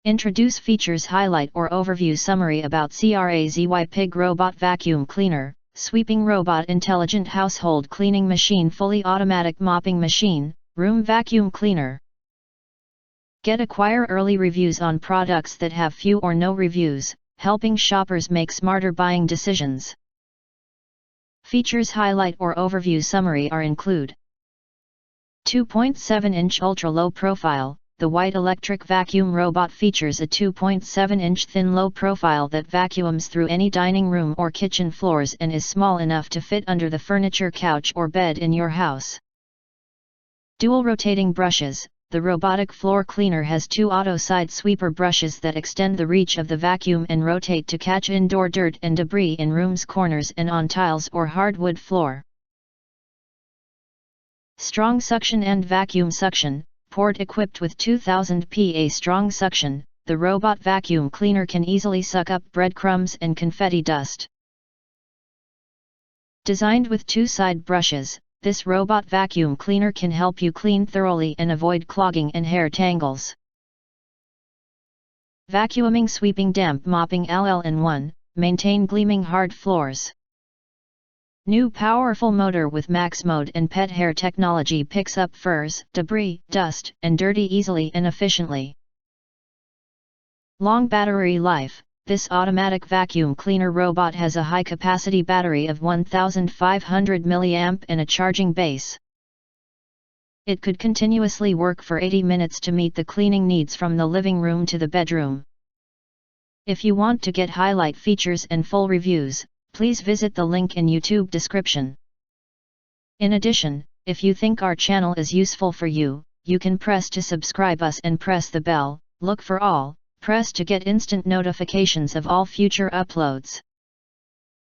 Introduce features highlight or overview summary about Crazypig Robot Vacuum Cleaner, Sweeping Robot Intelligent Household Cleaning Machine Fully Automatic Mopping Machine, Room Vacuum Cleaner. Acquire early reviews on products that have few or no reviews, helping shoppers make smarter buying decisions. Features highlight or overview summary are include 2.7-inch ultra-low profile. The white electric vacuum robot features a 2.7-inch thin low profile that vacuums through any dining room or kitchen floors and is small enough to fit under the furniture, couch or bed in your house. Dual rotating brushes. The robotic floor cleaner has two auto side sweeper brushes that extend the reach of the vacuum and rotate to catch indoor dirt and debris in rooms, corners and on tiles or hardwood floor. Strong suction and vacuum suction. Port equipped with 2000 PA strong suction, the robot vacuum cleaner can easily suck up breadcrumbs and confetti dust. Designed with two side brushes, this robot vacuum cleaner can help you clean thoroughly and avoid clogging and hair tangles. Vacuuming, sweeping, damp mopping all-in-one, maintain gleaming hard floors. New powerful motor with max mode and pet hair technology picks up furs, debris, dust, and dirty easily and efficiently. Long battery life. This automatic vacuum cleaner robot has a high-capacity battery of 1500 mAh and a charging base. It could continuously work for 80 minutes to meet the cleaning needs from the living room to the bedroom. If you want to get highlight features and full reviews, please visit the link in YouTube description. In addition, if you think our channel is useful for you, you can press to subscribe us and press the bell, look for all, press to get instant notifications of all future uploads.